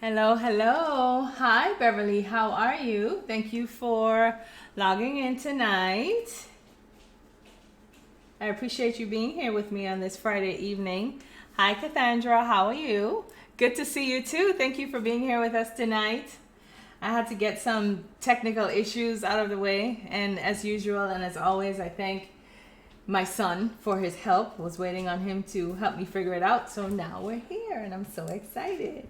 Hello, hello. Hi, Beverly. How are you? Thank you for logging in tonight. I appreciate you being here with me on this Friday evening. Hi, Cassandra. How are you? Good to see you too. Thank you for being here with us tonight. I had to get some technical issues out of the way, and as usual and as always, I thank my son for his help. Was waiting on him to help me figure it out, so now we're here, and I'm so excited.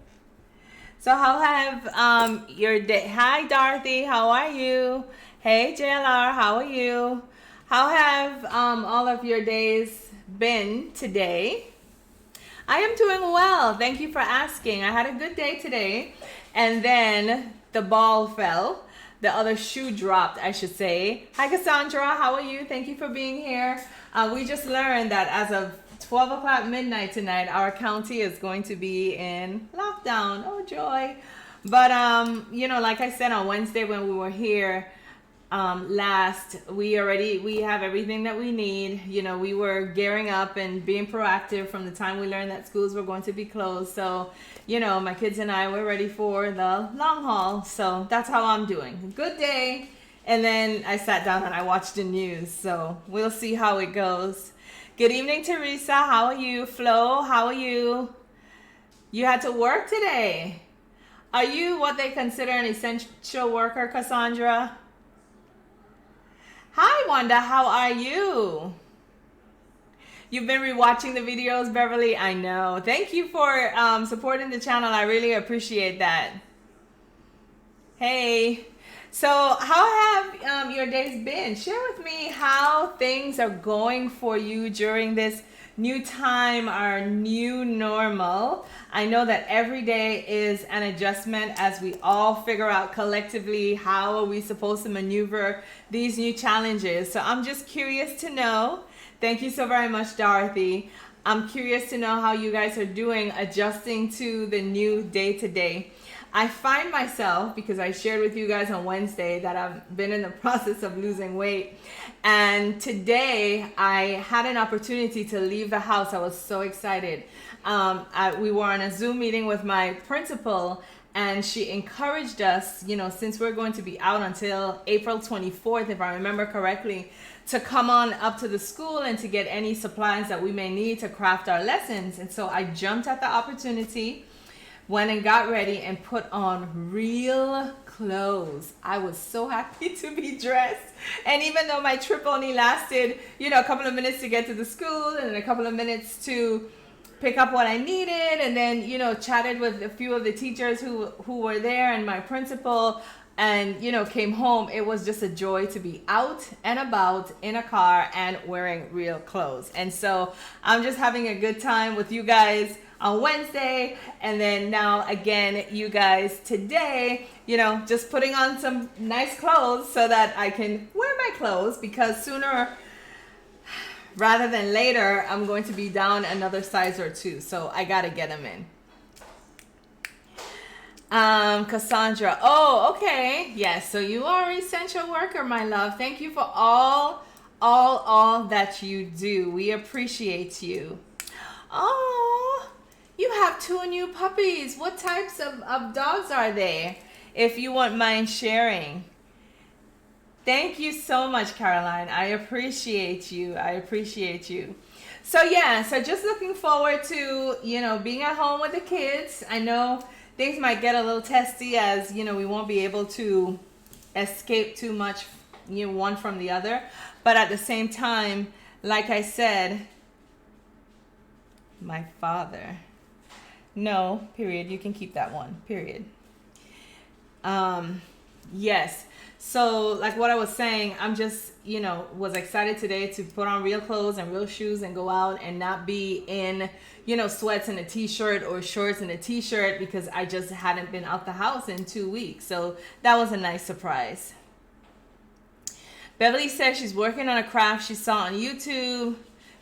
So how have your day? Hi, Dorothy. How are you? Hey, JLR. How are you? How have all of your days been today? I am doing well. Thank you for asking. I had a good day today, and then the ball fell. The other shoe dropped, I should say. Hi, Cassandra. How are you? Thank you for being here. We just learned that as of 12 o'clock midnight tonight, our county is going to be in lockdown. Oh, joy. But, like I said on Wednesday when we were here last, we have everything that we need. We were gearing up and being proactive from the time we learned that schools were going to be closed. So, my kids and I were ready for the long haul. So that's how I'm doing. Good day. And then I sat down and I watched the news. So we'll see how it goes. Good evening, Teresa. How are you? Flo, how are you? You had to work today. Are you what they consider an essential worker, Cassandra? Hi, Wanda. How are you? You've been rewatching the videos, Beverly? I know. Thank you for supporting the channel. I really appreciate that. Hey. So how have your days been? Share with me how things are going for you during this new time, our new normal. I know that every day is an adjustment as we all figure out collectively how are we supposed to maneuver these new challenges. So I'm just curious to know. Thank you so very much, Dorothy. I'm curious to know how you guys are doing adjusting to the new day-to-day. I find myself, because I shared with you guys on Wednesday that I've been in the process of losing weight, and today I had an opportunity to leave the house. I was so excited. We were on a Zoom meeting with my principal, and she encouraged us, since we're going to be out until April 24th, if I remember correctly, to come on up to the school and to get any supplies that we may need to craft our lessons. And so I jumped at the opportunity, went and got ready and put on real clothes. I was so happy to be dressed. And even though my trip only lasted, a couple of minutes to get to the school and a couple of minutes to pick up what I needed, and then, chatted with a few of the teachers who were there and my principal, and, came home. It was just a joy to be out and about in a car and wearing real clothes. And so I'm just having a good time with you guys on Wednesday, and then now again you guys today, just putting on some nice clothes so that I can wear my clothes, because sooner rather than later I'm going to be down another size or two, so I gotta get them in. Cassandra, oh, okay, yes, so you are an essential worker, my love. Thank you for all that you do. We appreciate you. Oh, you have 2 new puppies. What types of dogs are they, if you won't mind sharing? Thank you so much, Caroline. I appreciate you. So yeah, so just looking forward to, being at home with the kids. I know things might get a little testy as, we won't be able to escape too much, one from the other. But at the same time, like I said, my father... No, period. You can keep that one, period. Yes. So like what I was saying, I'm just, was excited today to put on real clothes and real shoes and go out and not be in, sweats and a t-shirt or shorts and a t-shirt, because I just hadn't been out the house in 2 weeks. So that was a nice surprise. Beverly says she's working on a craft she saw on YouTube.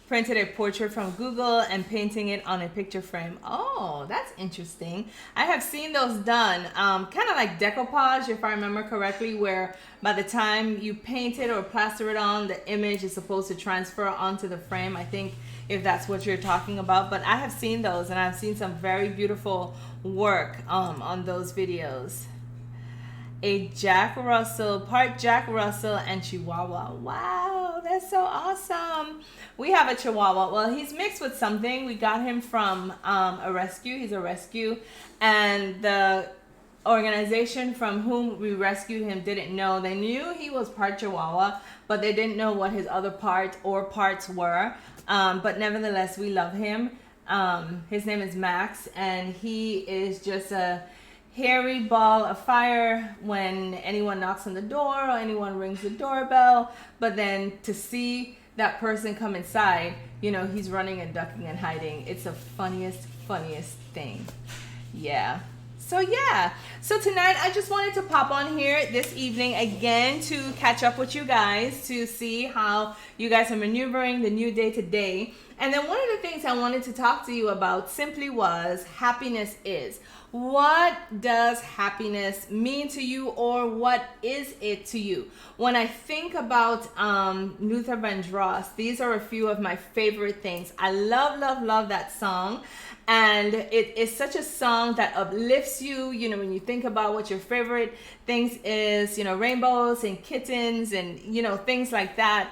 Printed a portrait from Google and painting it on a picture frame. Oh, that's interesting. I have seen those done, kind of like decoupage, if I remember correctly, where by the time you paint it or plaster it on, the image is supposed to transfer onto the frame. I think if that's what you're talking about. But I have seen those, and I've seen some very beautiful work on those videos. A Jack Russell, part Jack Russell and Chihuahua. Wow, that's so awesome. We have a Chihuahua. Well, he's mixed with something. We got him from a rescue. He's a rescue. And the organization from whom we rescued him didn't know. They knew he was part Chihuahua, but they didn't know what his other part or parts were. But nevertheless, we love him. His name is Max, and he is just a hairy ball of fire when anyone knocks on the door or anyone rings the doorbell. But then to see that person come inside, you know, he's running and ducking and hiding. It's the funniest thing. Yeah. So tonight I just wanted to pop on here this evening again to catch up with you guys, to see how you guys are maneuvering the new day to day. And then one of the things I wanted to talk to you about simply was happiness is. What does happiness mean to you, or what is it to you? When I think about Luther Vandross, these are a few of my favorite things. I love that song. And it is such a song that uplifts you, you know, when you think about what your favorite things is, you know, rainbows and kittens and, you know, things like that.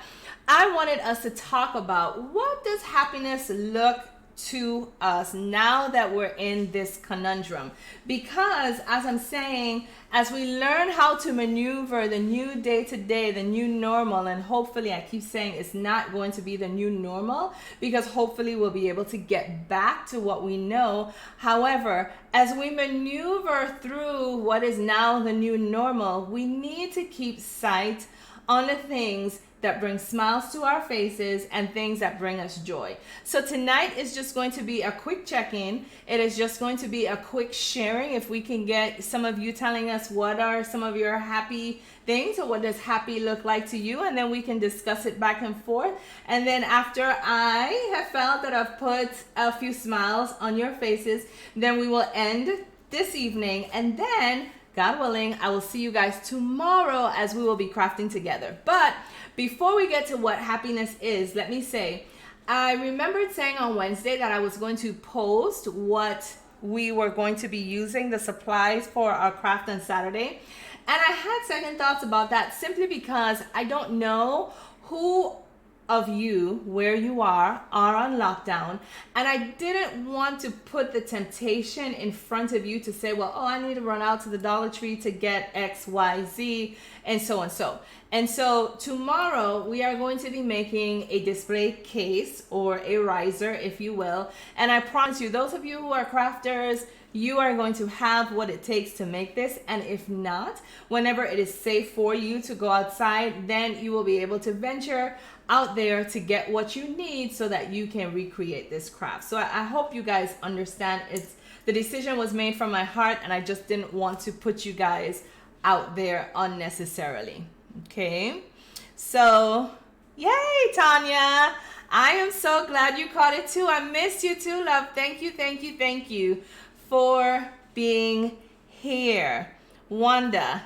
I wanted us to talk about, what does happiness look to us now that we're in this conundrum? Because as I'm saying, as we learn how to maneuver the new day to day, the new normal, and hopefully I keep saying it's not going to be the new normal, because hopefully we'll be able to get back to what we know. However, as we maneuver through what is now the new normal, we need to keep sight on the things that bring smiles to our faces and things that bring us joy. So tonight is just going to be a quick check-in. It is just going to be a quick sharing. If we can get some of you telling us what are some of your happy things, or what does happy look like to you, and then we can discuss it back and forth. And then after I have felt that I've put a few smiles on your faces, then we will end this evening, and then God willing, I will see you guys tomorrow as we will be crafting together. But before we get to what happiness is, let me say, I remembered saying on Wednesday that I was going to post what we were going to be using, the supplies for our craft on Saturday. And I had second thoughts about that, simply because I don't know who of you, where you are on lockdown, and I didn't want to put the temptation in front of you to say, well, oh, I need to run out to the Dollar Tree to get X, Y, Z, and so and so. And so tomorrow we are going to be making a display case, or a riser, if you will. And I promise you, those of you who are crafters, you are going to have what it takes to make this. And if not, whenever it is safe for you to go outside, then you will be able to venture out there to get what you need so that you can recreate this craft. So I hope you guys understand, the decision was made from my heart, and I just didn't want to put you guys out there unnecessarily. Okay, so yay, Tanya, I am so glad you caught it too. I missed you too, love. Thank you for being here. Wanda,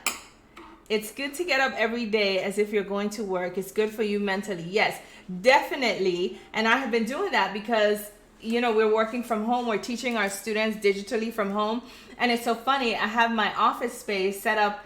it's good to get up every day as if you're going to work. It's good for you mentally. Yes, definitely. And I have been doing that because, you know, we're working from home. We're teaching our students digitally from home. And it's so funny. I have my office space set up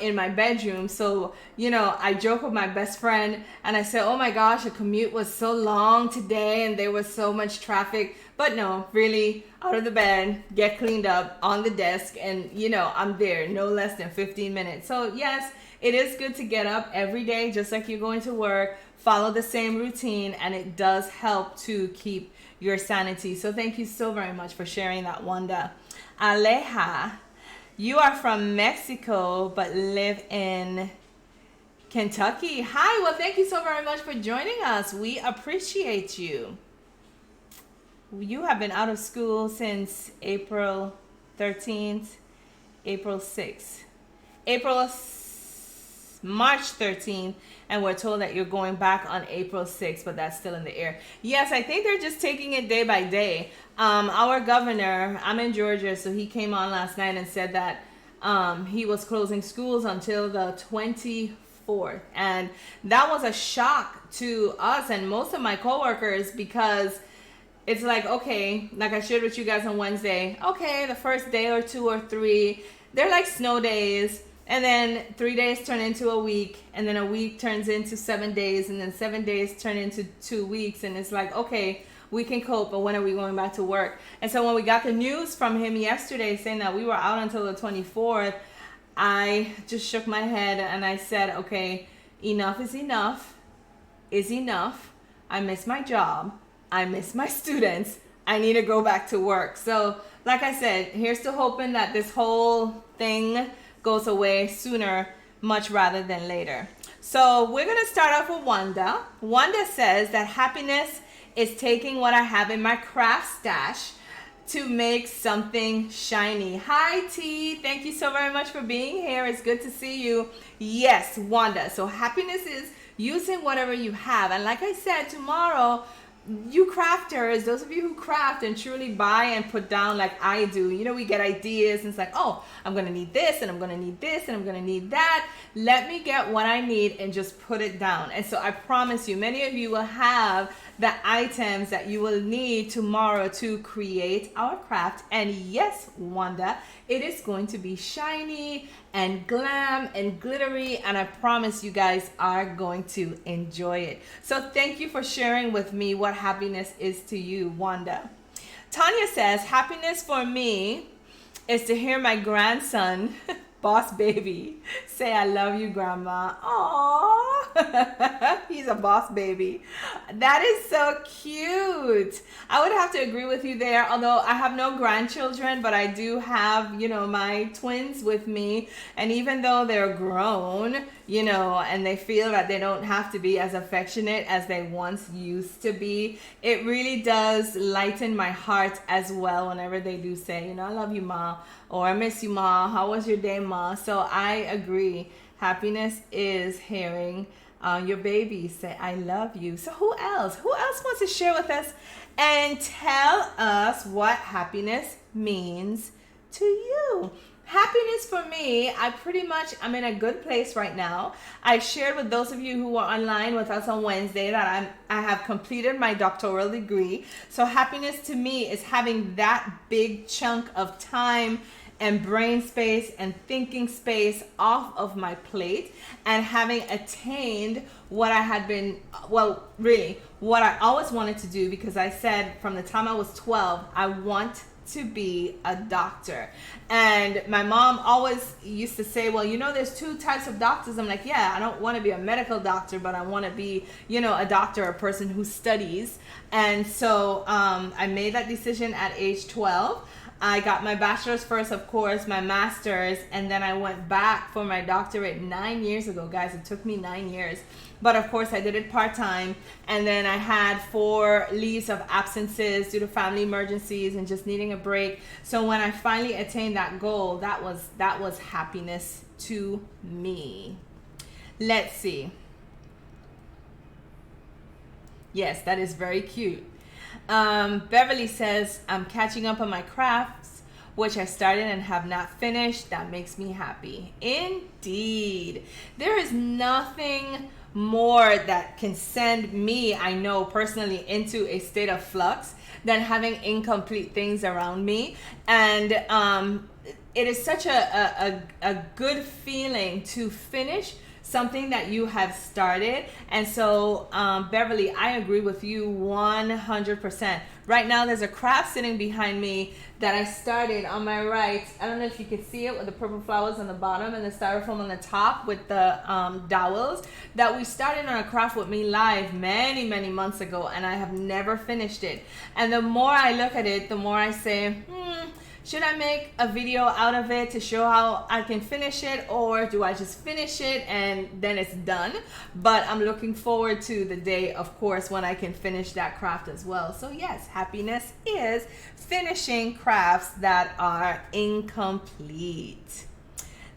in my bedroom. So, you know, I joke with my best friend and I say, oh my gosh, the commute was so long today and there was so much traffic. But no, really, out of the bed, get cleaned up on the desk, and you know, I'm there no less than 15 minutes. So yes, it is good to get up every day, just like you're going to work, follow the same routine, and it does help to keep your sanity. So thank you so very much for sharing that, Wanda. Aleja, you are from Mexico, but live in Kentucky. Hi, well, thank you so very much for joining us. We appreciate you. You have been out of school since April 13th, April 6th, March 13th, and we're told that you're going back on April 6th, but that's still in the air. Yes, I think they're just taking it day by day. Our governor, I'm in Georgia, so he came on last night and said that he was closing schools until the 24th 24th. And that was a shock to us and most of my coworkers, because it's like, okay, like I shared with you guys on Wednesday, okay, the first day or 2 or 3, they're like snow days. And then 3 days turn into a week, and then a week turns into 7 days, and then 7 days turn into 2 weeks. And it's like, okay, we can cope, but when are we going back to work? And so when we got the news from him yesterday saying that we were out until the 24th, I just shook my head and I said, okay, enough is enough, is enough. I miss my job. I miss my students. I need to go back to work. So like I said, here's to hoping that this whole thing goes away sooner, much rather than later. So we're going to start off with Wanda. Wanda says that happiness is taking what I have in my craft stash to make something shiny. Hi T, thank you so very much for being here. It's good to see you. Yes, Wanda. So happiness is using whatever you have. And like I said, tomorrow, you crafters, those of you who craft and truly buy and put down like I do, you know, we get ideas and it's like, oh, I'm going to need this and I'm going to need this and I'm going to need that. Let me get what I need and just put it down. And so I promise you, many of you will have the items that you will need tomorrow to create our craft. And yes, Wanda, it is going to be shiny and glam and glittery, and I promise you guys are going to enjoy it. So thank you for sharing with me what happiness is to you, Wanda. Tanya says, happiness for me is to hear my grandson, boss baby, say I love you, grandma. Aww. He's a boss baby. That is so cute. I would have to agree with you there, although I have no grandchildren, but I do have, you know, my twins with me. And even though they're grown, you know, and they feel that they don't have to be as affectionate as they once used to be, it really does lighten my heart as well whenever they do say, you know, I love you, Ma, or I miss you, Ma. How was your day, Ma? So I agree. Happiness is hearing your baby say, I love you. So who else? Who else wants to share with us and tell us what happiness means to you? Happiness for me, I'm in a good place right now. I shared with those of you who were online with us on Wednesday that I have completed my doctoral degree. So happiness to me is having that big chunk of time and brain space and thinking space off of my plate, and having attained what I had been, well, really, what I always wanted to do, because I said from the time I was 12, I want to be a doctor. And my mom always used to say, well, you know, there's 2 types of doctors. I'm like, yeah, I don't want to be a medical doctor, but I want to be, you know, a doctor, a person who studies. And so I made that decision at age 12. I got my bachelor's first, of course, my master's, and then I went back for my doctorate 9 years ago. Guys, it took me 9 years. But of course, I did it part-time, and then I had 4 leaves of absences due to family emergencies and just needing a break. So when I finally attained that goal, that was happiness to me. Let's see. Yes, that is very cute. Beverly says, I'm catching up on my crafts, which I started and have not finished. That makes me happy. Indeed. There is nothing more that can send me, I know personally, into a state of flux than having incomplete things around me. And it is such a good feeling to finish something that you have started. And so Beverly, I agree with you 100%. Right now there's a craft sitting behind me that I started on my right. I don't know if you can see it, with the purple flowers on the bottom and the styrofoam on the top with the dowels, that we started on a Craft With Me live many months ago, and I have never finished it. And the more I look at it, the more I say, should I make a video out of it to show how I can finish it, or do I just finish it and then it's done? But I'm looking forward to the day, of course, when I can finish that craft as well. So yes, happiness is finishing crafts that are incomplete.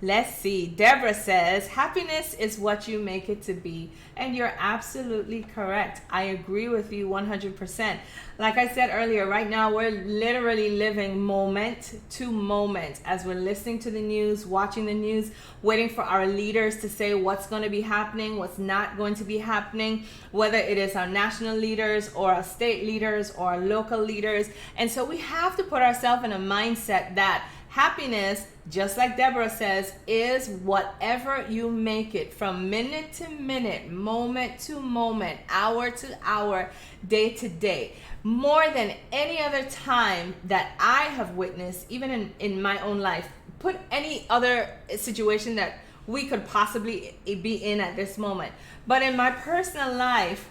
Let's see. Deborah says, happiness is what you make it to be. And you're absolutely correct. I agree with you 100%. Like I said earlier, right now we're literally living moment to moment as we're listening to the news, watching the news, waiting for our leaders to say what's going to be happening, what's not going to be happening, whether it is our national leaders or our state leaders or our local leaders. And so we have to put ourselves in a mindset that happiness, just like Deborah says, is whatever you make it from minute to minute, moment to moment, hour to hour, day to day. More than any other time that I have witnessed, even in my own life, put any other situation that we could possibly be in at this moment. But in my personal life,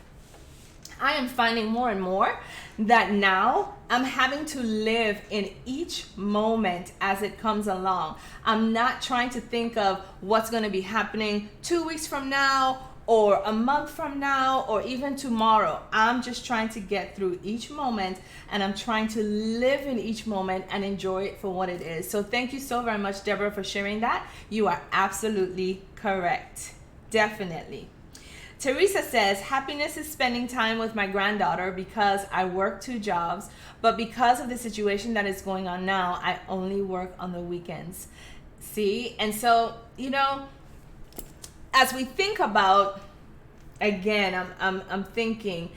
I am finding more and more that now I'm having to live in each moment as it comes along. I'm not trying to think of what's going to be happening 2 weeks from now or a month from now or even tomorrow. I'm just trying to get through each moment, and I'm trying to live in each moment and enjoy it for what it is. So thank you so very much, Deborah, for sharing that. You are absolutely correct. Definitely. Teresa says, happiness is spending time with my granddaughter because I work 2 jobs, but because of the situation that is going on now, I only work on the weekends. See? And so, you know, as we think about, again, I'm thinking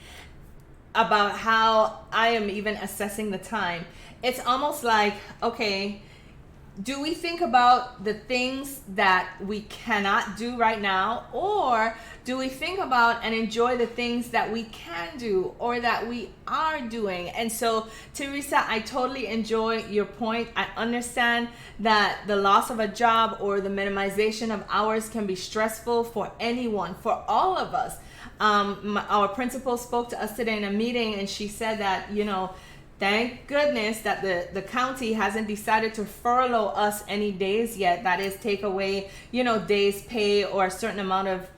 about how I am even assessing the time. It's almost like, okay, do we think about the things that we cannot do right now, or do we think about and enjoy the things that we can do or that we are doing? And so, Teresa, I totally enjoy your point. I understand that the loss of a job or the minimization of hours can be stressful for anyone, for all of us. Our principal spoke to us today in a meeting, and she said that, you know, thank goodness that the county hasn't decided to furlough us any days yet. That is, take away, you know, days pay or a certain amount of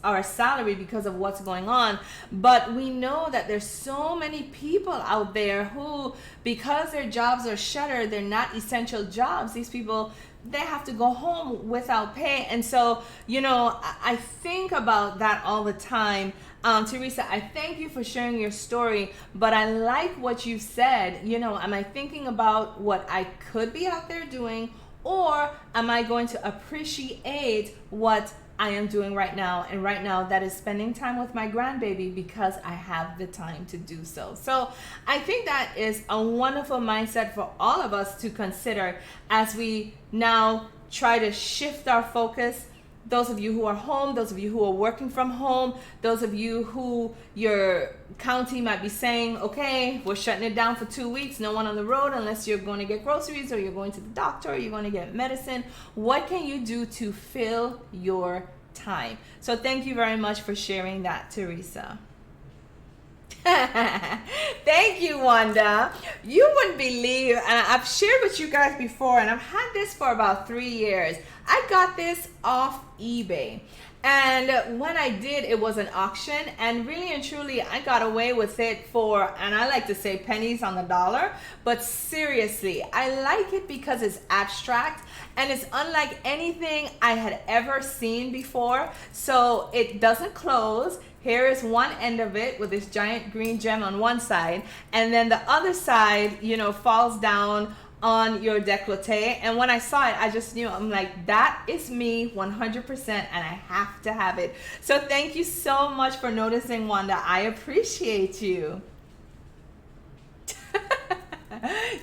our salary because of what's going on. But we know that there's so many people out there who, because their jobs are shuttered, they're not essential jobs. These people, they have to go home without pay. And so, you know, I think about that all the time. Teresa, I thank you for sharing your story, but I like what you said. You know, am I thinking about what I could be out there doing, or am I going to appreciate what I am doing right now? And right now, that is spending time with my grandbaby because I have the time to do so. So I think that is a wonderful mindset for all of us to consider as we now try to shift our focus. Those of you who are home, those of you who are working from home, those of you who your county might be saying, okay, we're shutting it down for 2 weeks, no one on the road unless you're going to get groceries or you're going to the doctor or you're going to get medicine. What can you do to fill your time? So thank you very much for sharing that, Teresa. Thank you, Wanda. You wouldn't believe, and I've shared with you guys before, and I've had this for about 3 years. I got this off eBay, and when I did, it was an auction, and really and truly I got away with it for, and I like to say, pennies on the dollar. But seriously, I like it because it's abstract and it's unlike anything I had ever seen before. So it doesn't close. Here is one end of it with this giant green gem on one side, and then the other side, you know, falls down on your décolleté. And when I saw it, I just knew, I'm like, that is me 100%, and I have to have it. So thank you so much for noticing, Wanda. I appreciate you.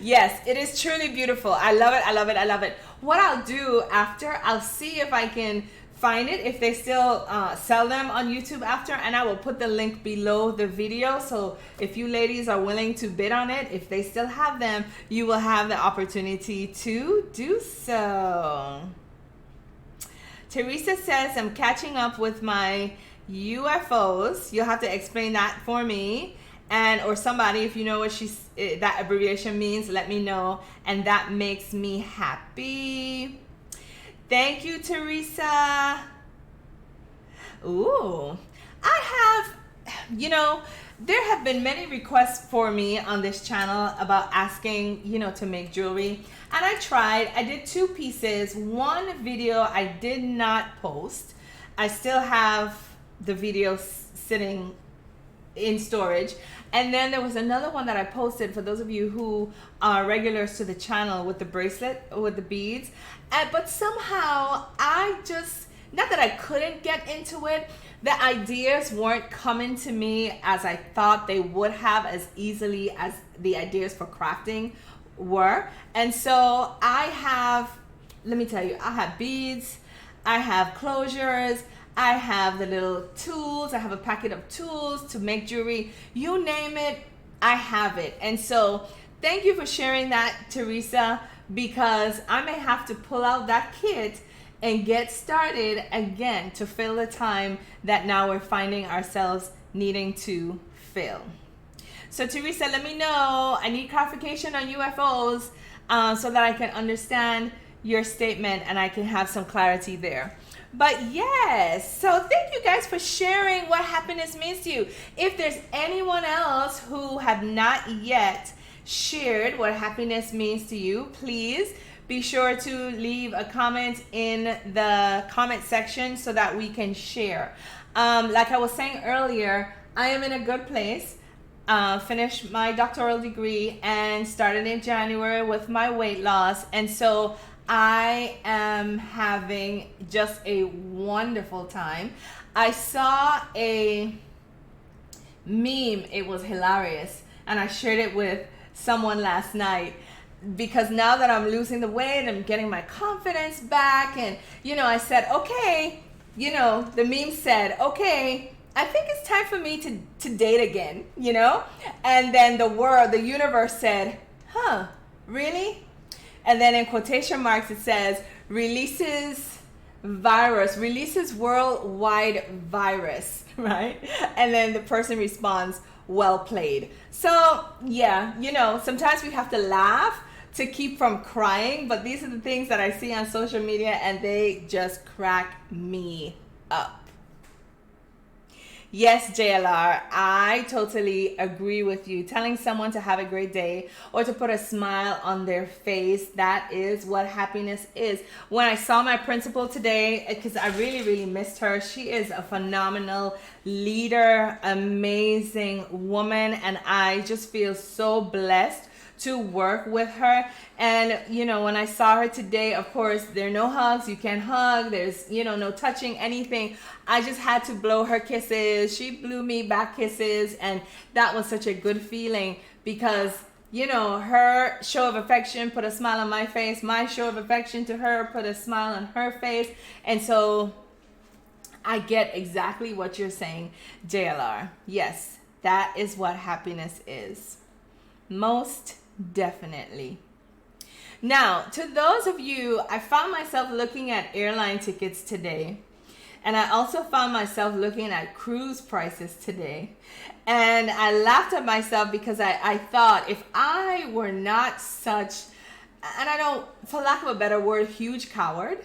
Yes, it is truly beautiful. I love it. I love it. I love it. What I'll do after, I'll see if I can find it, if they still sell them on YouTube after, and I will put the link below the video. So if you ladies are willing to bid on it, if they still have them, you will have the opportunity to do so. Teresa says, I'm catching up with my UFOs. You'll have to explain that for me, and or somebody, if you know what that abbreviation means, let me know, and that makes me happy. Thank you, Teresa. Ooh, I have, you know, there have been many requests for me on this channel about asking, to make jewelry. And I tried. I did 2 pieces. One video I did not post. I still have the video sitting in storage. And then there was another one that I posted for those of you who are regulars to the channel with the bracelet with the beads. But somehow not that I couldn't get into it, the ideas weren't coming to me as I thought they would have, as easily as the ideas for crafting were. And so let me tell you, I have beads, I have closures, I have the little tools, I have a packet of tools to make jewelry. You name it, I have it. And so thank you for sharing that, Teresa, because I may have to pull out that kit and get started again to fill the time that now we're finding ourselves needing to fill. So Teresa, let me know. I need clarification on UFOs so that I can understand your statement and I can have some clarity there. But yes, so thank you guys for sharing what happiness means to you. If there's anyone else who have not yet shared what happiness means to you, please be sure to leave a comment in the comment section so that we can share. Like I was saying earlier, I am in a good place. Finished my doctoral degree and started in January with my weight loss. And so I am having just a wonderful time. I saw a meme, it was hilarious, and I shared it with someone last night. Because now that I'm losing the weight, I'm getting my confidence back. And, I said, okay, the meme said, okay, I think it's time for me to date again, And then the universe said, huh, really? And then in quotation marks, it says, releases worldwide virus, right? And then the person responds, well played. So yeah, sometimes we have to laugh to keep from crying, but these are the things that I see on social media and they just crack me up. Yes, JLR, I totally agree with you. Telling someone to have a great day or to put a smile on their face, that is what happiness is. When I saw my principal today, because I really, really missed her, she is a phenomenal leader, amazing woman, and I just feel so blessed to work with her. And when I saw her today, of course there are no hugs, you can't hug, there's no touching, anything. I just had to blow her kisses, she blew me back kisses, and that was such a good feeling because her show of affection put a smile on my face, my show of affection to her put a smile on her face. And so I get exactly what you're saying, JLR. Yes, that is what happiness is. Most definitely. Now, to those of you, I found myself looking at airline tickets today, and I also found myself looking at cruise prices today, and I laughed at myself because I thought if I were not such, and I don't, for lack of a better word, huge coward,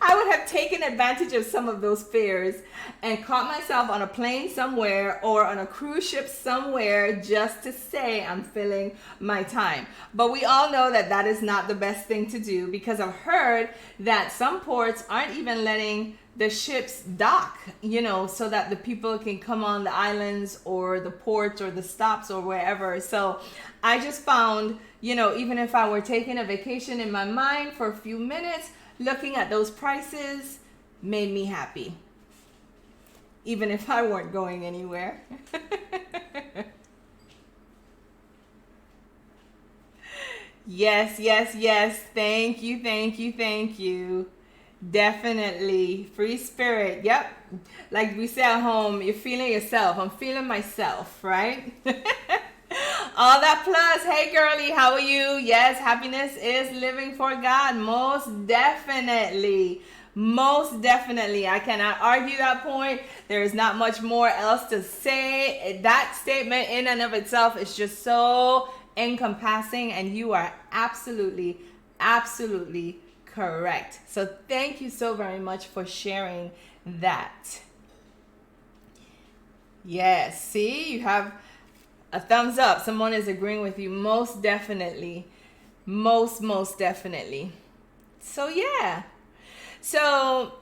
I would have taken advantage of some of those fares and caught myself on a plane somewhere or on a cruise ship somewhere just to say I'm filling my time. But we all know that that is not the best thing to do, because I've heard that some ports aren't even letting the ships dock, so that the people can come on the islands or the ports or the stops or wherever. So I just found, even if I were taking a vacation in my mind for a few minutes, looking at those prices made me happy, even if I weren't going anywhere. Yes, yes, yes. Thank you, thank you, thank you. Definitely. Free spirit. Yep. Like we say at home, you're feeling yourself. I'm feeling myself, right? All that plus, hey girly, how are you? Yes, happiness is living for God. Most definitely. Most definitely. I cannot argue that point. There is not much more else to say. That statement in and of itself is just so encompassing, and you are absolutely, absolutely correct. So thank you so very much for sharing that. Yes, see, you have a thumbs up. Someone is agreeing with you. Most definitely. Most definitely. So yeah. So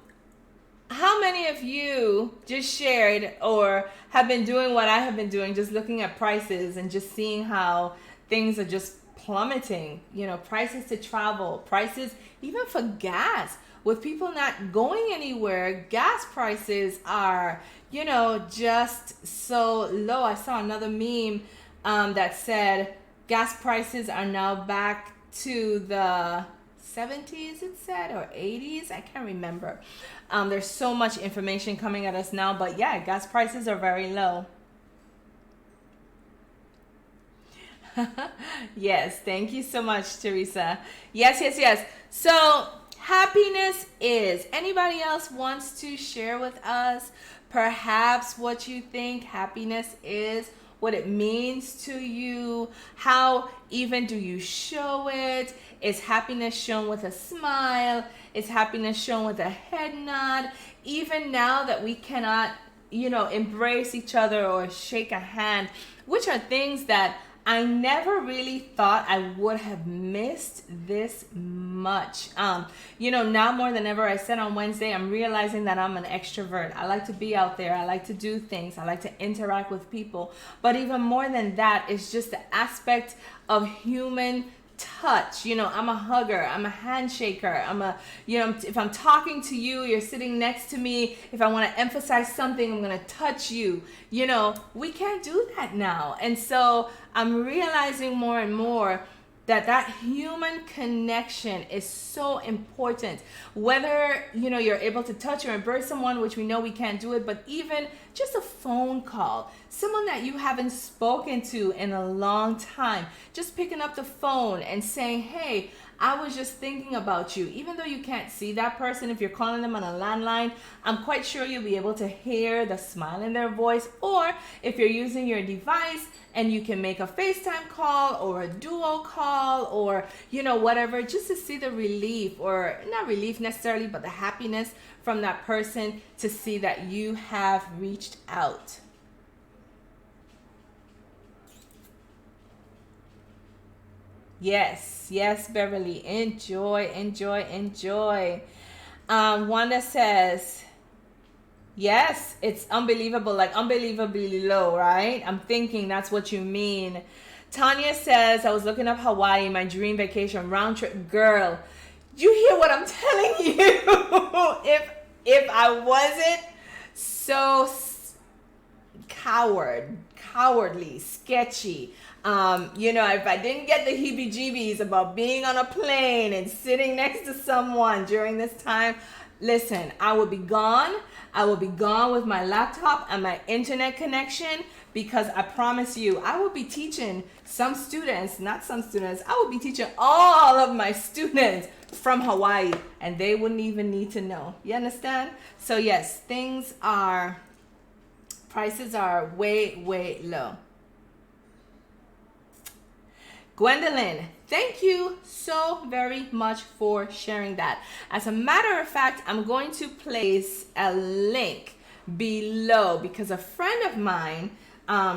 how many of you just shared or have been doing what I have been doing, just looking at prices and just seeing how things are just plummeting? You know, prices to travel, prices even for gas. With people not going anywhere, gas prices are, you know, just so low. I saw another meme that said gas prices are now back to the 70s, it said, or 80s. I can't remember. There's so much information coming at us now, but yeah, gas prices are very low. Yes, thank you so much, Teresa. Yes. So happiness is, anybody else wants to share with us perhaps what you think happiness is, what it means to you, how even do you show it? Is happiness shown with a smile? Is happiness shown with a head nod? Even now that we cannot, you know, embrace each other or shake a hand, which are things that I never really thought I would have missed this much. You know, now more than ever, I said on Wednesday, I'm realizing that I'm an extrovert. I like to be out there. I like to do things. I like to interact with people. But even more than that, it's just the aspect of human touch. You know, I'm a hugger, I'm a handshaker, you know, if I'm talking to you, you're sitting next to me, if I want to emphasize something, I'm going to touch you. You know, we can't do that now. And so I'm realizing more and more that human connection is so important. Whether, you know, you're able to touch or embrace someone, which we know we can't do it, but even just a phone call, someone that you haven't spoken to in a long time, just picking up the phone and saying, hey, I was just thinking about you. Even though you can't see that person, if you're calling them on a landline, I'm quite sure you'll be able to hear the smile in their voice. Or if you're using your device and you can make a FaceTime call or a duo call or, you know, whatever, just to see the relief, or not relief necessarily, but the happiness from that person to see that you have reached out. Yes, Beverly. Enjoy. Wanda says, yes, it's unbelievable, like unbelievably low, right? I'm thinking that's what you mean. Tanya says, I was looking up Hawaii, my dream vacation, round trip. Girl, you hear what I'm telling you? If I wasn't so cowardly, sketchy, you know, if I didn't get the heebie-jeebies about being on a plane and sitting next to someone during this time, listen, I will be gone. I will be gone with my laptop and my internet connection, because I promise you, I will be teaching some students, not some students, I will be teaching all of my students from Hawaii, and they wouldn't even need to know. You understand? So yes, prices are way low. Gwendolyn, thank you so very much for sharing that. As a matter of fact, I'm going to place a link below, because a friend of mine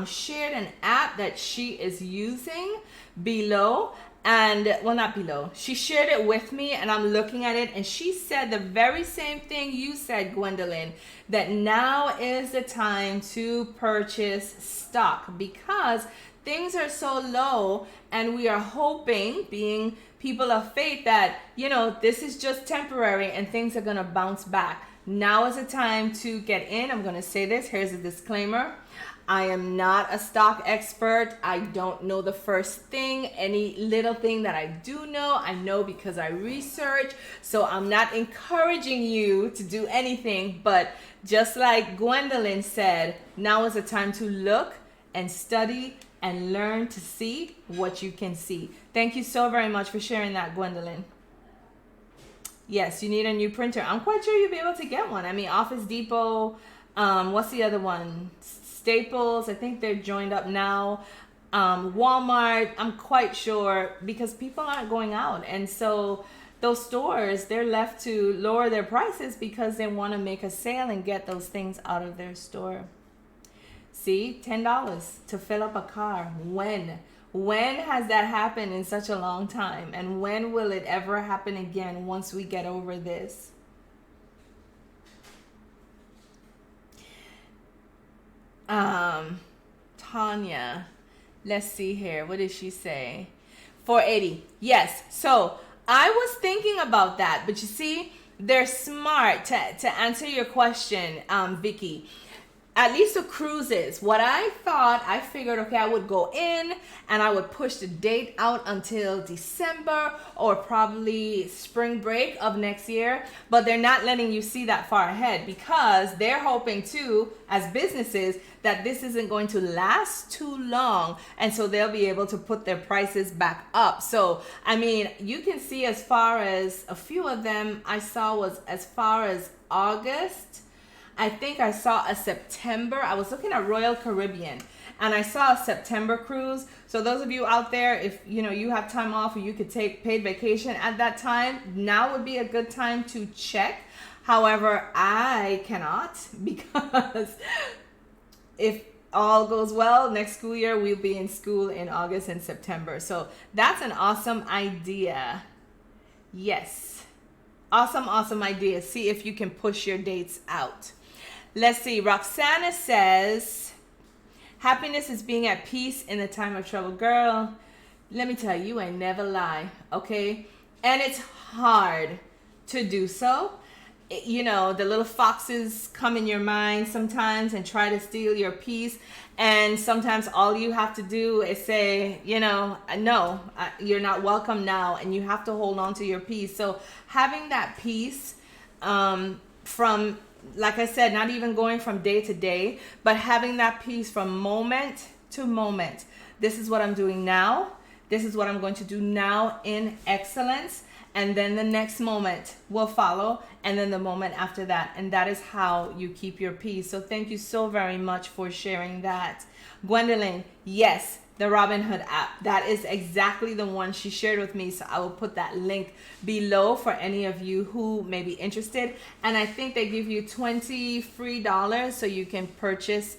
shared an app that she is using below. And well, not below, she shared it with me and I'm looking at it, and she said the very same thing you said, Gwendolyn, that now is the time to purchase stock, because things are so low, and we are hoping, being people of faith, that, you know, this is just temporary and things are going to bounce back. Now is the time to get in. I'm going to say this. Here's a disclaimer. I am not a stock expert. I don't know the first thing. Any little thing that I do know, I know because I research. So I'm not encouraging you to do anything. But just like Gwendolyn said, now is the time to look and study and learn to see what you can see. Thank you so very much for sharing that, Gwendolyn. Yes, you need a new printer. I'm quite sure you'll be able to get one. I mean, Office Depot, what's the other one? Staples, I think they're joined up now. Walmart, I'm quite sure, because people aren't going out. And so those stores, they're left to lower their prices because they want to make a sale and get those things out of their store. See, $10 to fill up a car. When? When has that happened in such a long time? And when will it ever happen again once we get over this? Tanya, let's see here. What did she say? 480. Yes. So I was thinking about that, but you see, they're smart to answer your question, Vicky. At least the cruises, what I thought, I figured, okay, I would go in and I would push the date out until December or probably spring break of next year. But they're not letting you see that far ahead because they're hoping too, as businesses, that this isn't going to last too long. And so they'll be able to put their prices back up. So, I mean, you can see as far as a few of them I saw was as far as August. I think I saw a September. I was looking at Royal Caribbean and I saw a September cruise. So those of you out there, if you have time off or you could take paid vacation at that time, now would be a good time to check. However, I cannot because if all goes well, next school year, we'll be in school in August and September. So that's an awesome idea. Yes. Awesome idea. See if you can push your dates out. Let's see. Roxana says, happiness is being at peace in the time of trouble. Girl, let me tell you, you ain't never lie, okay? And it's hard to do so. The little foxes come in your mind sometimes and try to steal your peace. And sometimes all you have to do is say, no, you're not welcome now. And you have to hold on to your peace. So having that peace from, like I said, not even going from day to day, but having that peace from moment to moment. This is what I'm doing now. This is what I'm going to do now in excellence. And then the next moment will follow. And then the moment after that. And that is how you keep your peace. So thank you so very much for sharing that. Gwendolyn, yes, the Robinhood app. That is exactly the one she shared with me. So I will put that link below for any of you who may be interested. And I think they give you $20 free so you can purchase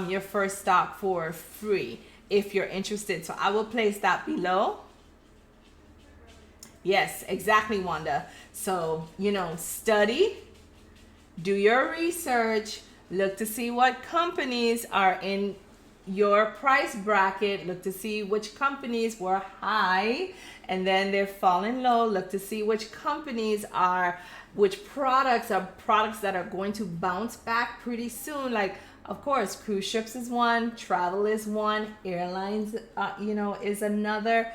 your first stock for free if you're interested. So I will place that below. Yes, exactly, Wanda. So, study, do your research, look to see what companies are in your price bracket, look to see which companies were high and then they're falling low, look to see which products are products that are going to bounce back pretty soon. Like, of course, cruise ships is one, travel is one, airlines, is another.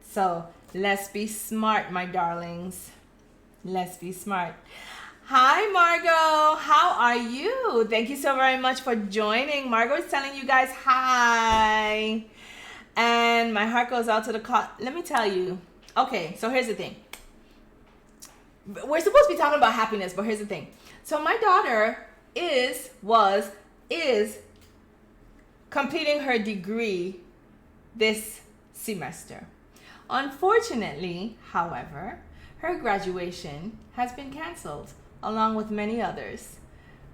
So let's be smart, my darlings. Let's be smart. Hi, Margot. How are you? Thank you so very much for joining. Margot is telling you guys hi. And my heart goes out to the call. Let me tell you. Okay, so here's the thing. We're supposed to be talking about happiness, but here's the thing. So my daughter is completing her degree this semester. Unfortunately, however, her graduation has been canceled, along with many others.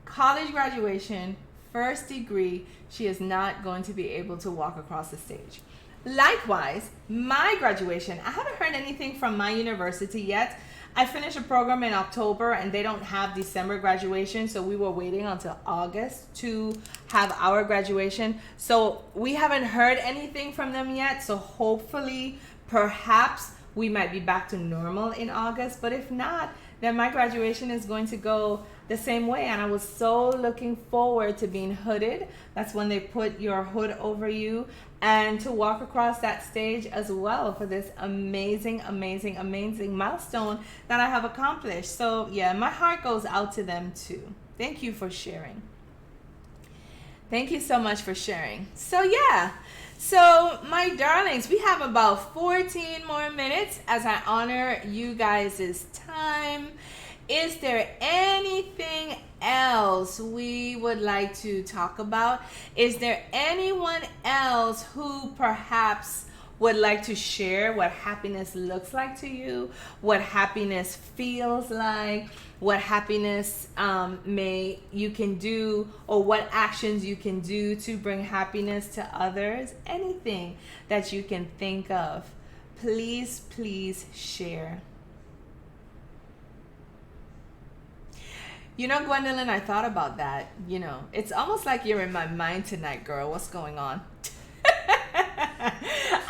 College graduation, first degree, she is not going to be able to walk across the stage. Likewise, my graduation, I haven't heard anything from my university yet. I finished a program in October and they don't have December graduation, so we were waiting until August to have our graduation. So we haven't heard anything from them yet, so hopefully, perhaps we might be back to normal in August, but if not, then my graduation is going to go the same way. And I was so looking forward to being hooded. That's when they put your hood over you, and to walk across that stage as well for this amazing milestone that I have accomplished. So yeah, my heart goes out to them too. Thank you for sharing. Thank you so much for sharing. So yeah. So, my darlings, we have about 14 more minutes as I honor you guys' time. Is there anything else we would like to talk about? Is there anyone else who perhaps would like to share what happiness looks like to you, what happiness feels like, what happiness you can do, or what actions you can do to bring happiness to others, anything that you can think of, please share. You know, Gwendolyn, I thought about that. You know, it's almost like you're in my mind tonight, girl. What's going on?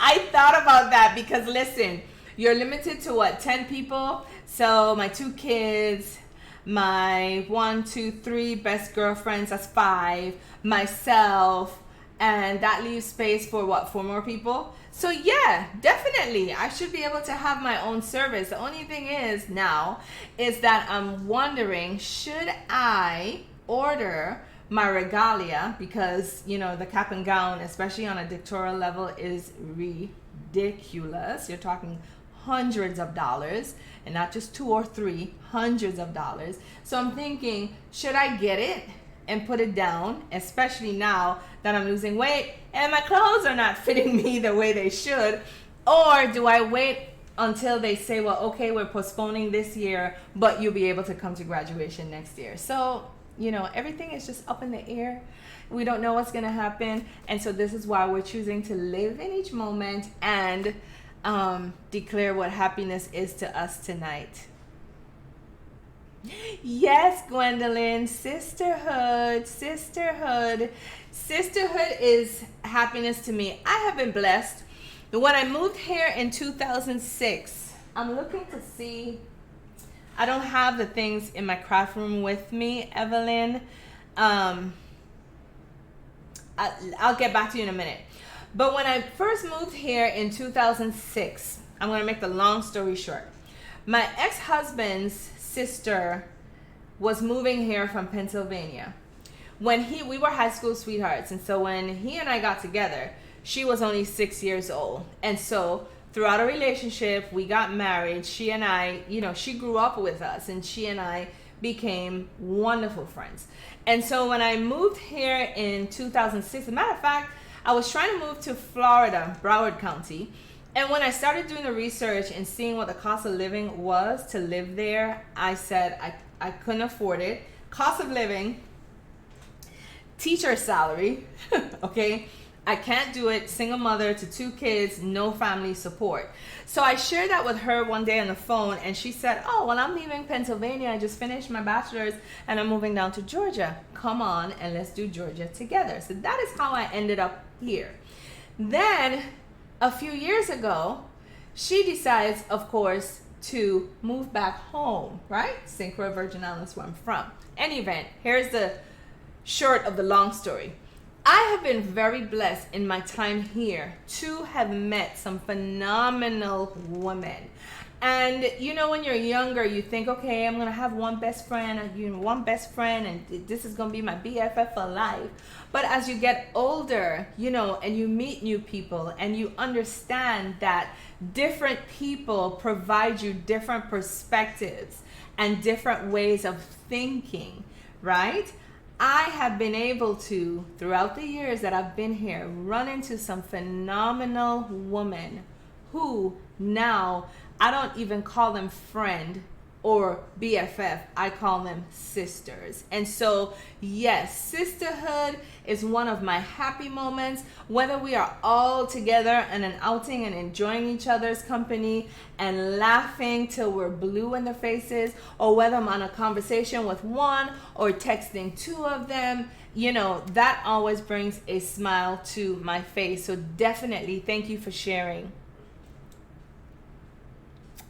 I thought about that because, listen, you're limited to what, 10 people? So my 2 kids, my 1, 2, 3 best girlfriends, that's 5, myself, and that leaves space for what, 4 more people? So yeah, definitely, I should be able to have my own service. The only thing is now is that I'm wondering, should I order my regalia, because you know the cap and gown, especially on a dictatorial level, is ridiculous. You're talking hundreds of dollars, and not just 2 or 3, hundreds of dollars. So I'm thinking, should I get it and put it down, especially now that I'm losing weight and my clothes are not fitting me the way they should? Or do I wait until they say, well, okay, we're postponing this year, but you'll be able to come to graduation next year? So, you know, everything is just up in the air. We don't know what's going to happen. And so this is why we're choosing to live in each moment and declare what happiness is to us tonight. Yes, Gwendolyn, sisterhood is happiness to me. I have been blessed. When I moved here in 2006, I'm looking to see, I don't have the things in my craft room with me, Evelyn. I'll get back to you in a minute. But when I first moved here in 2006, I'm going to make the long story short. My ex-husband's sister was moving here from Pennsylvania. We were high school sweethearts, and so when he and I got together, she was only 6 years old. And so throughout our relationship, we got married. She and I, you know, she grew up with us, and she and I became wonderful friends. And so when I moved here in 2006, as a matter of fact, I was trying to move to Florida, Broward County. And when I started doing the research and seeing what the cost of living was to live there, I said I couldn't afford it. Cost of living, teacher salary, okay? I can't do it. Single mother to 2 kids, no family support. So I shared that with her one day on the phone, and she said, oh, well, I'm leaving Pennsylvania. I just finished my bachelor's, and I'm moving down to Georgia. Come on, and let's do Georgia together. So that is how I ended up here. Then a few years ago, she decides, of course, to move back home, right? St. Croix, Virgin Islands, where I'm from. Any event, here's the short of the long story. I have been very blessed in my time here to have met some phenomenal women. And you know, when you're younger, you think, okay, I'm gonna have one best friend, and this is gonna be my BFF for life. But as you get older, you know, and you meet new people, and you understand that different people provide you different perspectives and different ways of thinking, right? I have been able to, throughout the years that I've been here, run into some phenomenal women who now, I don't even call them friend or BFF, I call them sisters. And so, yes, sisterhood is one of my happy moments, whether we are all together in an outing and enjoying each other's company and laughing till we're blue in the faces, or whether I'm on a conversation with one or texting 2 of them, you know, that always brings a smile to my face. So definitely, thank you for sharing.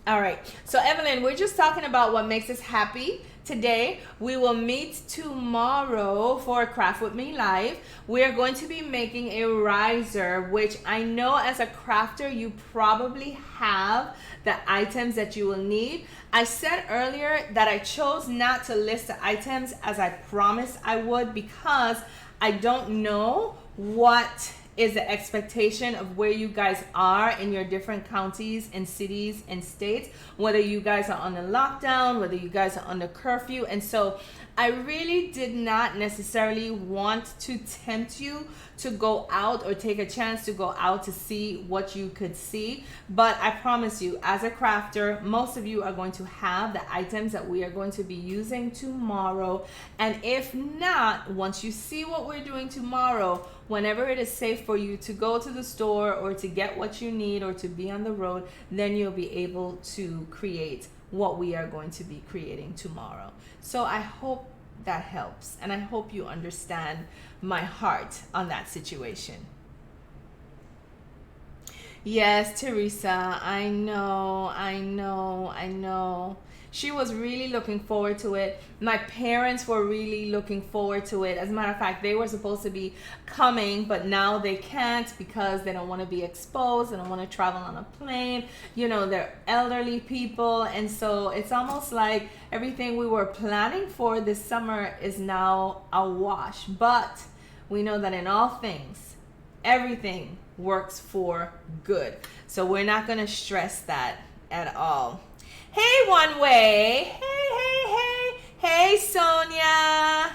All right, so Evelyn, we're just talking about what makes us happy today. We will meet tomorrow for Craft With Me Live. We are going to be making a riser, which I know as a crafter, you probably have the items that you will need. I said earlier that I chose not to list the items as I promised I would, because I don't know what is the expectation of where you guys are in your different counties and cities and states, whether you guys are on the lockdown, whether you guys are under curfew. And so I really did not necessarily want to tempt you to go out or take a chance to go out to see what you could see. But I promise you, as a crafter, most of you are going to have the items that we are going to be using tomorrow. And if not, once you see what we're doing tomorrow, whenever it is safe for you to go to the store or to get what you need or to be on the road, then you'll be able to create what we are going to be creating tomorrow. So I hope that helps, and I hope you understand my heart on that situation. Yes, Teresa, I know. She was really looking forward to it. My parents were really looking forward to it. As a matter of fact, they were supposed to be coming, but now they can't because they don't want to be exposed. They don't want to travel on a plane. You know, they're elderly people. And so it's almost like everything we were planning for this summer is now a wash. But we know that in all things, everything works for good. So we're not going to stress that at all. Hey, One Way. Hey, Sonia.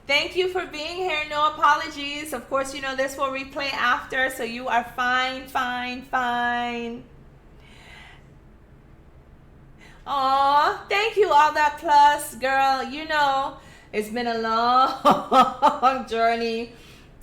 Thank you for being here. No apologies. Of course, you know this will replay after, so you are fine. Aw, thank you, All That Plus, girl. You know, it's been a long journey.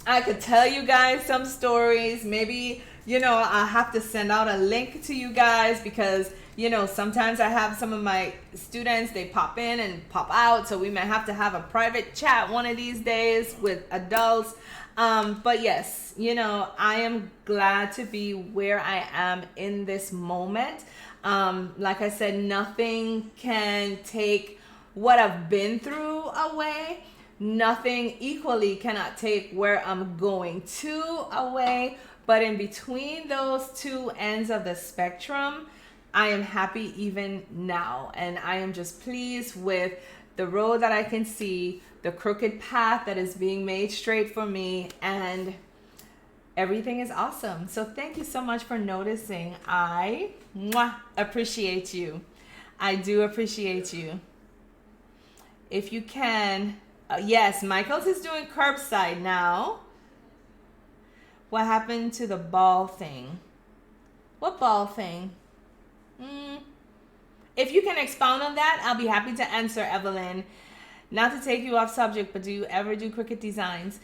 I could tell you guys some stories. Maybe, you know, I'll have to send out a link to you guys because, you know, sometimes I have some of my students, they pop in and pop out. So we might have to have a private chat one of these days with adults. But yes, you know, I am glad to be where I am in this moment. Like I said, nothing can take what I've been through away. Nothing equally cannot take where I'm going to away. But in between those two ends of the spectrum, I am happy even now. And I am just pleased with the road that I can see, the crooked path that is being made straight for me, and everything is awesome. So thank you so much for noticing. I appreciate you. I do appreciate you. If you can, yes, Michael's is doing curbside now. What happened to the ball thing? What ball thing? If you can expound on that, I'll be happy to answer, Evelyn. Not to take you off subject, but do you ever do Cricut designs?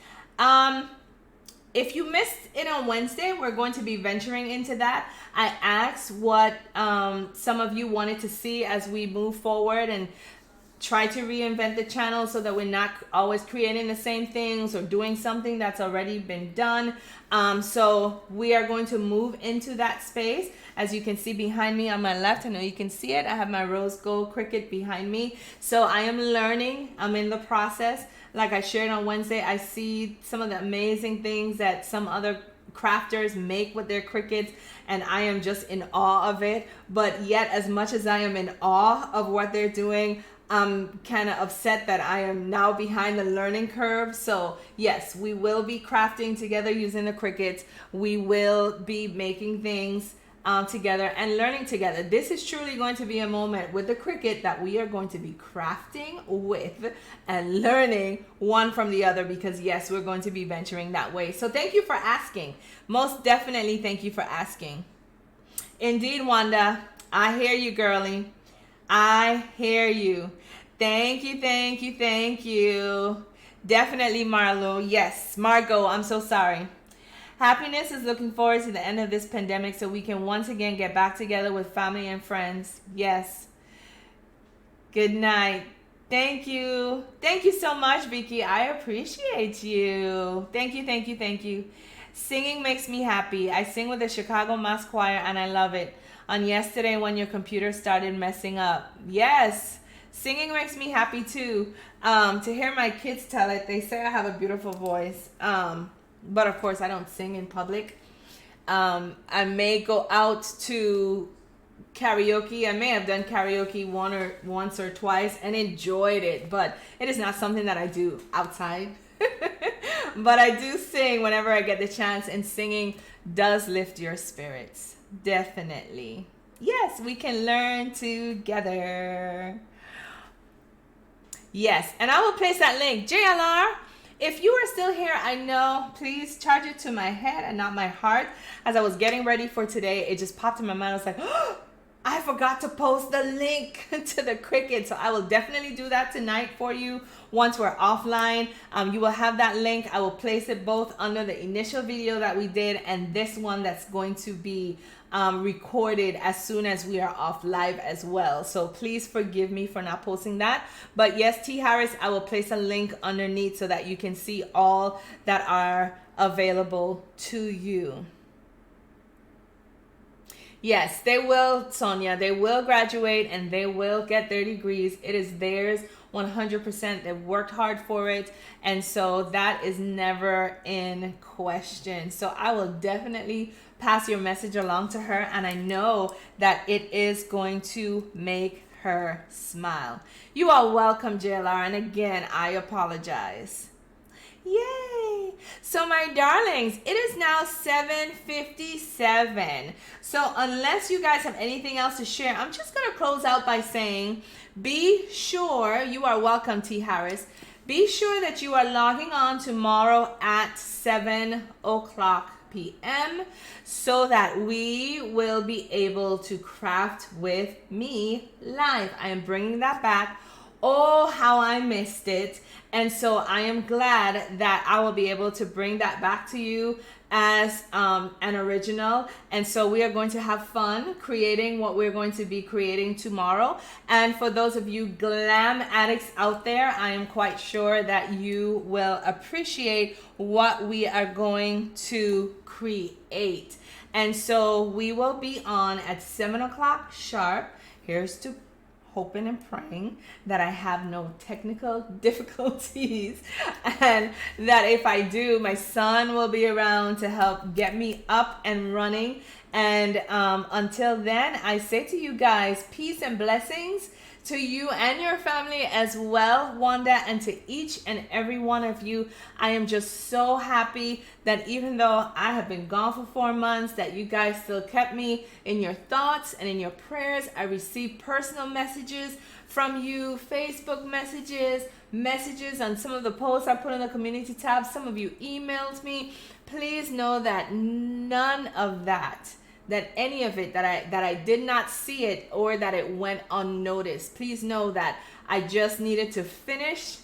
If you missed it on Wednesday, we're going to be venturing into that. I asked what some of you wanted to see as we move forward and try to reinvent the channel so that we're not always creating the same things or doing something that's already been done. So we are going to move into that space. As you can see behind me on my left, I know you can see it. I have my rose gold Cricut behind me. So I am learning. I'm in the process. Like I shared on Wednesday, I see some of the amazing things that some other crafters make with their Cricuts, and I am just in awe of it. But yet, as much as I am in awe of what they're doing, I'm kind of upset that I am now behind the learning curve. So yes, we will be crafting together using the Cricuts. We will be making things together and learning together. This is truly going to be a moment with the Cricut that we are going to be crafting with and learning one from the other, because yes, we're going to be venturing that way. So thank you for asking. Most definitely thank you for asking. Indeed, Wanda, I hear you, girly. I hear you. Thank you. Definitely, Marlo. Yes, Margot, I'm so sorry. Happiness is looking forward to the end of this pandemic so we can once again get back together with family and friends. Yes. Good night. Thank you. Thank you so much, Vicky. I appreciate you. Thank you. Singing makes me happy. I sing with the Chicago Mass Choir and I love it. On yesterday when your computer started messing up. Yes. Singing makes me happy too. To hear my kids tell it, they say I have a beautiful voice. But of course, I don't sing in public. I may go out to karaoke. I may have done karaoke once or twice and enjoyed it, but it is not something that I do outside But I do sing whenever I get the chance, and singing does lift your spirits. Definitely. Yes, we can learn together. Yes, and I will place that link. JLR, if you are still here, I know, please charge it to my head and not my heart. As I was getting ready for today, it just popped in my mind. I was like, oh, I forgot to post the link to the Cricut. So I will definitely do that tonight for you once we're offline. You will have that link. I will place it both under the initial video that we did and this one that's going to be recorded as soon as we are off live as well. So please forgive me for not posting that. But yes, T. Harris, I will place a link underneath so that you can see all that are available to you. Yes, they will, Sonia. They will graduate and they will get their degrees. It is theirs 100%. They've worked hard for it. And so that is never in question. So I will definitely pass your message along to her. And I know that it is going to make her smile. You are welcome, JLR. And again, I apologize. Yay! So my darlings, it is now 7:57. So unless you guys have anything else to share, I'm just going to close out by saying, be sure, you are welcome, T. Harris. Be sure that you are logging on tomorrow at 7 o'clock p.m. so that we will be able to craft with me live. I am bringing that back. Oh, how I missed it. And so I am glad that I will be able to bring that back to you as an original. And so we are going to have fun creating what we're going to be creating tomorrow. And for those of you glam addicts out there, I am quite sure that you will appreciate what we are going to create. And so we will be on at 7 o'clock sharp. Here's to hoping and praying that I have no technical difficulties, and that if I do, my son will be around to help get me up and running. And until then, I say to you guys, peace and blessings to you and your family as well, Wanda, and to each and every one of you. I am just so happy that even though I have been gone for 4 months, that you guys still kept me in your thoughts and in your prayers. I received personal messages from you, Facebook messages on some of the posts I put in the community tab. Some of you emailed me. Please know that none of that, that any of it, that I did not see it or that it went unnoticed. Please know that I just needed to finish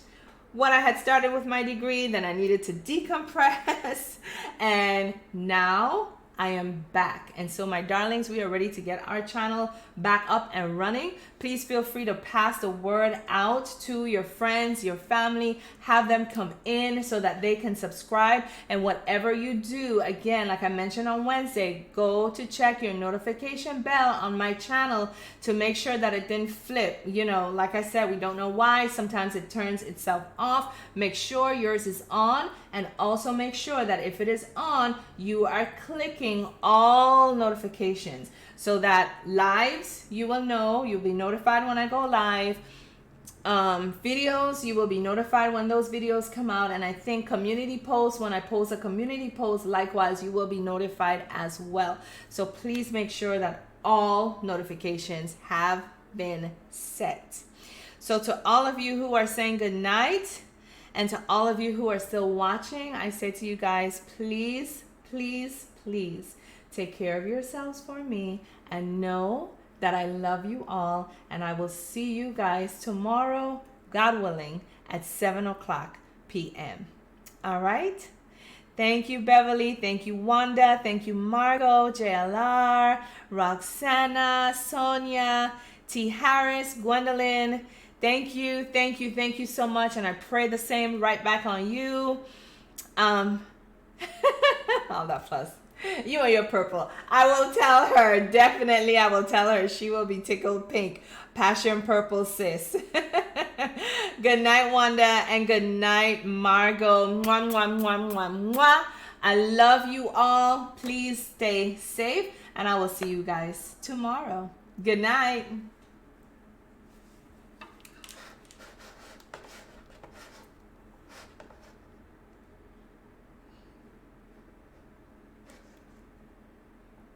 what I had started with my degree. Then I needed to decompress, and now I am back. And so my darlings, we are ready to get our channel back up and running. Please feel free to pass the word out to your friends, your family, have them come in so that they can subscribe. And whatever you do, again, like I mentioned on Wednesday, go to check your notification bell on my channel to make sure that it didn't flip. You know, like I said, we don't know why. Sometimes it turns itself off. Make sure yours is on, and also make sure that if it is on, you are clicking all notifications so that lives, you will know, you'll be notified when I go live. Videos, you will be notified when those videos come out. And I think community posts, when I post a community post, likewise, you will be notified as well. So please make sure that all notifications have been set. So to all of you who are saying good night, and to all of you who are still watching, I say to you guys, please, please, please take care of yourselves for me, and know that I love you all, and I will see you guys tomorrow, God willing, at 7 o'clock p.m. All right? Thank you, Beverly. Thank you, Wanda. Thank you, Margot, JLR, Roxana, Sonia, T. Harris, Gwendolyn. Thank you, thank you, thank you so much. And I pray the same right back on you. All that fuss. You and your purple. I will tell her. Definitely, I will tell her. She will be tickled pink. Passion purple, sis. Good night, Wanda. And good night, Margot. Mwah, mwah, mwah, mwah, mwah. I love you all. Please stay safe. And I will see you guys tomorrow. Good night.